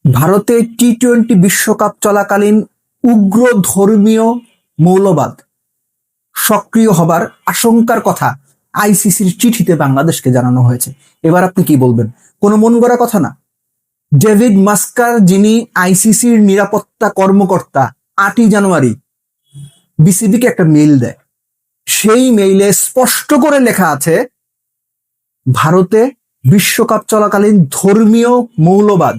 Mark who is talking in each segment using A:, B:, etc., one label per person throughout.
A: ভারতে টি-20 বিশ্বকাপ চলাকালীন উগ্র ধর্মীয় মৌলবাদ সক্রিয় হবার আশঙ্কার কথা আইসিসির চিঠিতে বাংলাদেশকে জানানো হয়েছে। এবার আপনি কি বলবেন? কোনো মন গড়া কথা না। ডেভিড মাস্কার, যিনি আইসিসির নিরাপত্তা কর্মকর্তা, 8ই জানুয়ারি বিসিবিকে একটা মেইল দেয়। সেই মেইলে স্পষ্ট করে লেখা আছে, ভারতে বিশ্বকাপ চলাকালীন ধর্মীয় মৌলবাদ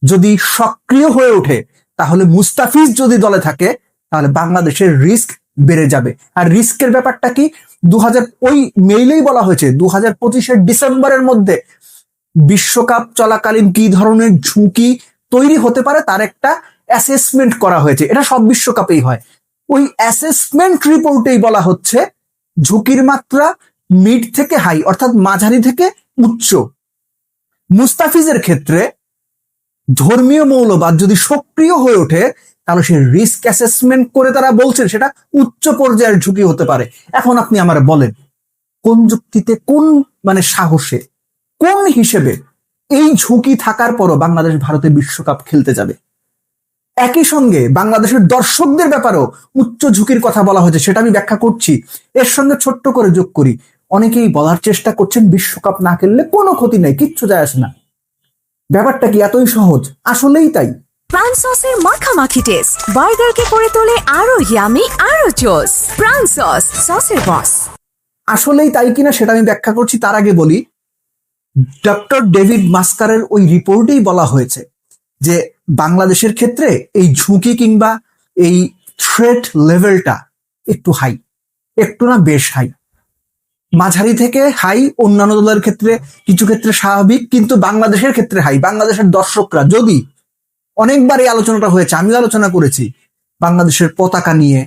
A: যদি সক্রিয় হয়ে ওঠে, তাহলে মুস্তাফিজ যদি দলে থাকে, তাহলে বাংলাদেশের রিস্ক বেড়ে যাবে। আর রিস্কের ব্যাপারটা কি? ওই মেইলেই বলা হয়েছে 2025 ডিসেম্বরের মধ্যে বিশ্বকাপ চলাকালীন কি ধরনের ঝুঁকি তৈরি হতে পারে তার একটা অ্যাসেসমেন্ট করা হয়েছে। এটা সব বিশ্বকাপেই হয়। ওই অ্যাসেসমেন্ট রিপোর্টেই বলা হচ্ছে ঝুঁকির মাত্রা মিড থেকে হাই, অর্থাৎ মাঝারি থেকে উচ্চ। মুস্তাফিজের ক্ষেত্রে ধর্মীয় মৌলবাদ যদি সক্রিয় হয়ে ওঠে, তাহলে সে রিস্ক অ্যাসেসমেন্ট করে তারা বলছেন সেটা উচ্চ পর্যায়ের ঝুঁকি হতে পারে। এখন আপনি আমার বলেন, কোন যুক্তিতে, কোন সাহসে, কোন হিসেবে এই ঝুঁকি থাকার পরও বাংলাদেশ ভারতে বিশ্বকাপ খেলতে যাবে? একই সঙ্গে বাংলাদেশের দর্শকদের ব্যাপারেও উচ্চ ঝুঁকির কথা বলা হয়েছে, সেটা আমি ব্যাখ্যা করছি। এর সঙ্গে ছোট্ট করে যোগ করি, অনেকেই বলার চেষ্টা করছেন বিশ্বকাপ না খেললে কোনো ক্ষতি নেই, কিচ্ছু যায় আসে না। ব্যাপারটা কি এতই সহজ? আসলেই তাই।
B: প্রাণ সসের মাখামাখি টেস্ট বার্গারকে করে তোলে আরো ইয়ামি, আরো জোস। প্রাণ সস, সসের বস।
A: আসলেই তাই কিনা সেটা আমি ব্যাখ্যা করছি। তার আগে বলি, ডক্টর ডেভিড মাস্কারের ওই রিপোর্টেই বলা হয়েছে যে বাংলাদেশের ক্ষেত্রে এই ঝুঁকি কিংবা এই থ্রেট লেভেলটা একটু হাই, একটু না বেশ হাই, মাঝারি থেকে হাই। অন্যান্য দলের ক্ষেত্রে কিছু ক্ষেত্রে স্বাভাবিক, কিন্তু বাংলাদেশের ক্ষেত্রে হাই। বাংলাদেশের দর্শকরা, যদি অনেকবার এই আলোচনাটা হয়েছে, আমিও আলোচনা করেছি, বাংলাদেশের পতাকা নিয়ে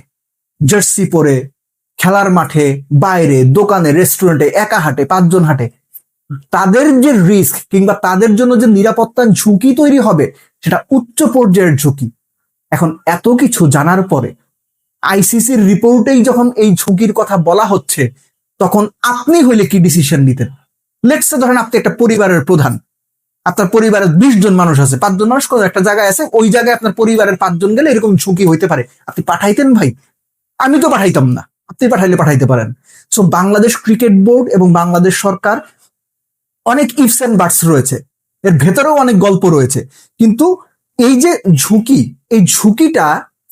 A: জার্সি পরে খেলার মাঠে, বাইরে, দোকানে, রেস্টুরেন্টে, একা হাটে, 5 জন হাটে, তাদের যে রিস্ক কিংবা তাদের জন্য যে নিরাপত্তার ঝুঁকি তৈরি হবে, সেটা উচ্চ পর্যায়ের ঝুঁকি। এখন এত কিছু জানার পরে আইসিসির রিপোর্টেই যখন এই ঝুঁকির কথা বলা হচ্ছে, তখন আপনি হইলে কি ডিসিশন নিতেন? লেটস ধরেন আপনি একটা পরিবারের প্রধান, আপনার পরিবারের 20 জন মানুষ আছে, 5 জন মানুষ কোনো একটা জায়গায় আছে, ওই জায়গায় আপনার পরিবারের 5 জন গেলে এরকম ঝুঁকি হইতে পারে, আপনি পাঠাইতেন? ভাই, আমি তো পাঠাইতাম না। আপনি পাঠাইলে পাঠাইতে পারেন। সো বাংলাদেশ ক্রিকেট বোর্ড এবং বাংলাদেশ সরকার, অনেক ইফস এন্ড বাটস রয়েছে, এর ভেতরেও অনেক গল্প রয়েছে, কিন্তু এই যে ঝুঁকি, এই ঝুঁকিটা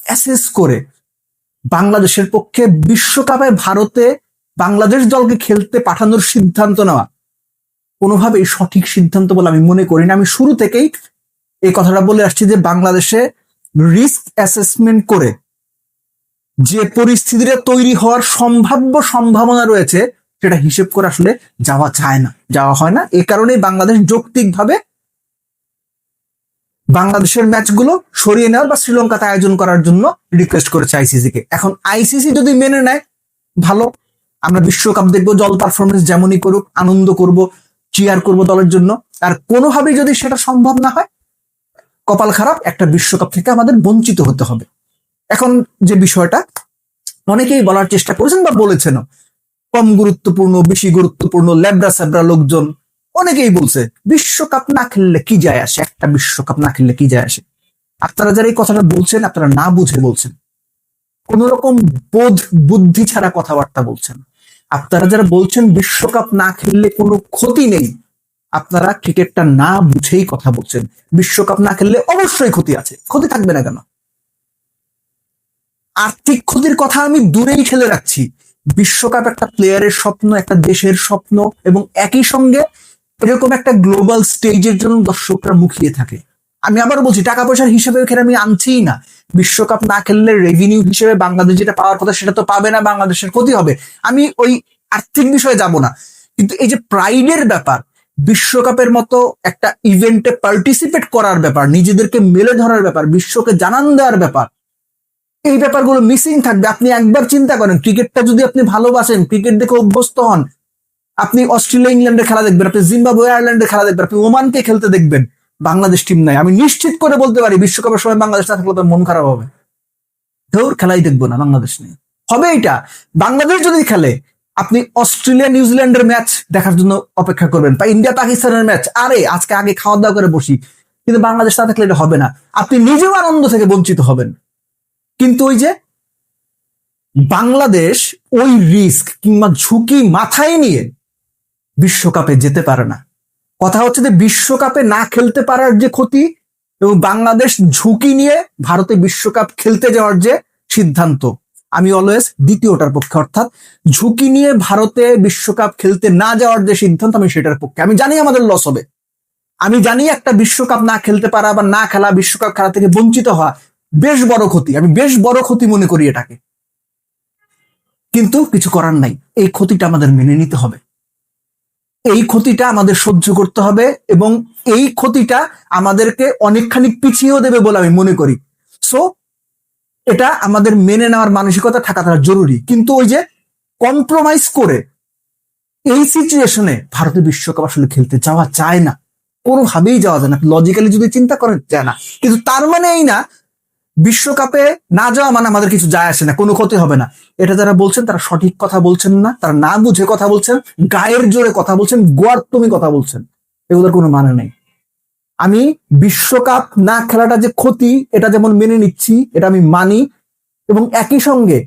A: অ্যাসেস করে বাংলাদেশের পক্ষে বিশ্বকাপে ভারতে বাংলাদেশ দলকে খেলতে পাঠানোর সিদ্ধান্ত নেওয়া কোনোভাবেই সঠিক সিদ্ধান্ত বলে আমি মনে করি না। আমি শুরু থেকেই এই কথাটা বলে আসছি যে বাংলাদেশে রিস্ক অ্যাসেসমেন্ট করে যে পরিস্থিতিটা তৈরি হওয়ার সম্ভাবনা রয়েছে, সেটা হিসেব করে আসলে যাওয়া যায় না, যাওয়া হয় না। এ কারণেই বাংলাদেশ যৌক্তিকভাবে বাংলাদেশের ম্যাচগুলো সরিয়ে নেওয়ার বা শ্রীলঙ্কাতে আয়োজন করার জন্য রিকোয়েস্ট করেছে আইসিসি কে। এখন আইসিসি যদি মেনে নেয়, ভালো, আমরা বিশ্বকাপ দেখবো, দল পারফরমেন্স যেমনই করুক, আনন্দ করব, চিয়ার করব দলের জন্য। আর কোনোভাবেই যদি সেটা সম্ভব না হয়, কপাল খারাপ, একটা বিশ্বকাপ থেকে আমাদের বঞ্চিত হতে হবে। এখন যে বিষয়টা অনেকেই বলার চেষ্টা করেছেন বা বলেছেন, কম গুরুত্বপূর্ণ, বেশি গুরুত্বপূর্ণ, ল্যাবড়া স্যাবড়া লোকজন অনেকেই বলছে বিশ্বকাপ না খেললে কি যায় আসে, একটা বিশ্বকাপ না খেললে কি যায় আসে। আপনারা যারা এই কথাটা বলছেন, আপনারা না বুঝে বলছেন, কোন রকম বোধ বুদ্ধি ছাড়া কথাবার্তা বলছেন। আপনারা যারা বলছেন বিশ্বকাপ না খেললে কোনো ক্ষতি নেই, আপনারা ক্রিকেটটা না বুঝেই কথা বলছেন। বিশ্বকাপ না খেললে অবশ্যই ক্ষতি আছে, ক্ষতি থাকবে না কেন? আর্থিক ক্ষতির কথা আমি দূরেই ঠেলে রাখছি। বিশ্বকাপ একটা প্লেয়ারের স্বপ্ন, একটা দেশের স্বপ্ন, এবং একই সঙ্গে এরকম একটা গ্লোবাল স্টেজের জন্য দর্শকরা মুখিয়ে থাকে। আমি আবার বলছি, টাকা পয়সার হিসেবে এখানে আমি আনছিই না। বিশ্বকাপ না খেললে রেভিনিউ হিসেবে বাংলাদেশ যেটা পাওয়ার কথা সেটা তো পাবে না, বাংলাদেশের ক্ষতি হবে। আমি ওই আর্থিক বিষয়ে যাব না, কিন্তু এই যে প্রাইডের ব্যাপার, বিশ্বকাপের মতো একটা ইভেন্টে পার্টিসিপেট করার ব্যাপার, নিজেদেরকে মেলে ধরার ব্যাপার, বিশ্বকে জানান দেওয়ার ব্যাপার, এই ব্যাপারগুলো মিসিং থাকবে। আপনি একবার চিন্তা করেন, ক্রিকেটটা যদি আপনি ভালোবাসেন, ক্রিকেট দেখে অভ্যস্ত হন, আপনি অস্ট্রেলিয়া ইংল্যান্ডের খেলা দেখবেন, আপনি জিম্বাবুয়ে আয়ারল্যান্ডের খেলা দেখবেন, আপনি ওমানকে খেলতে দেখবেন, বাংলাদেশ টিম নাই। আমি নিশ্চিত করে বলতে পারি বিশ্বকাপের সময় বাংলাদেশ না থাকলে মন খারাপ হবে, ধর খেলাই দেখবো না, বাংলাদেশ নেই হবে। এটা বাংলাদেশ যদি খেলে, আপনি অস্ট্রেলিয়া নিউজিল্যান্ডের ম্যাচ দেখার জন্য অপেক্ষা করবেন, বা ইন্ডিয়া পাকিস্তানের ম্যাচ, আরে আজকে আগে খাওয়া দাওয়া করে বসি, কিন্তু বাংলাদেশ না থাকলে এটা হবে না। আপনি নিজেও আনন্দ থেকে বঞ্চিত হবেন। কিন্তু ওই যে বাংলাদেশ ওই রিস্ক কিংবা ঝুঁকি মাথায় নিয়ে বিশ্বকাপে যেতে পারে না। কথা হচ্ছে যে বিশ্বকাপে না খেলতে পারার যে ক্ষতি এবং বাংলাদেশ ঝুঁকি নিয়ে ভারতে বিশ্বকাপ খেলতে যাওয়ার যে সিদ্ধান্ত, আমি অলওয়েজ দ্বিতীয়টার পক্ষে, অর্থাৎ ঝুঁকি নিয়ে ভারতে বিশ্বকাপ খেলতে না যাওয়ার যে সিদ্ধান্ত আমি সেটার পক্ষে। আমি জানি আমাদের লস হবে, আমি জানি একটা বিশ্বকাপ না খেলতে পারা বা না খেলা, বিশ্বকাপ খেলা থেকে বঞ্চিত হওয়া বেশ বড় ক্ষতি, আমি বেশ বড় ক্ষতি মনে করি এটাকে। কিন্তু কিছু করার নাই, এই ক্ষতিটা আমাদের মেনে নিতে হবে, এই ক্ষতিটা আমাদের সহ্য করতে হবে এবং এই ক্ষতিটা আমাদেরকে অনেকখানি পিছিয়েও দেবে বলে আমি মনে করি। সো এটা আমাদের মেনে নেওয়ার মানসিকতা থাকাটা জরুরি। কিন্তু ওই যে কম্প্রোমাইজ করে এই সিচুয়েশনে ভারতের বিশ্বকাপ আসলে খেলতে যাওয়া যায় না, কোনোভাবেই যাওয়া যায় না। লজিক্যালি যদি চিন্তা করেন যায় না, কিন্তু তার মানে এই না বিশ্বকাপে না যাওয়া মানে আমাদের কিছু যায় আসে না, কোনো ক্ষতি হবে না। এটা যারা বলছেন তারা সঠিক কথা বলছেন না, তারা না বুঝে কথা বলছেন, গায়ের জোরে কথা বলছেন, গোয়ার্তমি কথা বলছেন, এগুলোর কোনো মানে নেই। আমি বিশ্বকাপ না খেলাটা যে ক্ষতি এটা যেমন মেনে নিচ্ছি, এটা আমি মানি, এবং একই সঙ্গে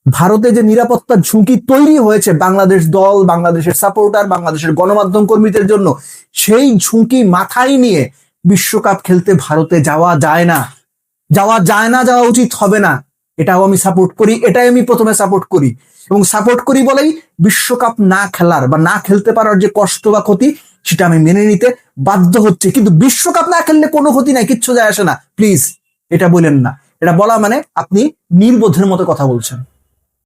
A: ভারতে যে নিরাপত্তার ঝুঁকি তৈরি হয়েছে বাংলাদেশ দল, বাংলাদেশের সাপোর্টার, বাংলাদেশের গণমাধ্যম কর্মীদের জন্য, সেই ঝুঁকি মাথায় নিয়ে বিশ্বকাপ খেলতে ভারতে যাওয়া যায় না, যাওয়া উচিত হবে না। এটাও আমি সাপোর্ট করি, এটাই আমি প্রথমে সাপোর্ট করি, এবং সাপোর্ট করি বলেই বিশ্বকাপ না খেলার বা না খেলতে পারার যে কষ্ট বা ক্ষতি সেটা আমি মেনে নিতে বাধ্য হচ্ছে। কিন্তু বিশ্বকাপ না খেললে কোনো ক্ষতি নাই, কিচ্ছু যায় আসে না, প্লিজ এটা বলেন না। এটা বলা মানে আপনি নির্বোধের মতো কথা বলছেন।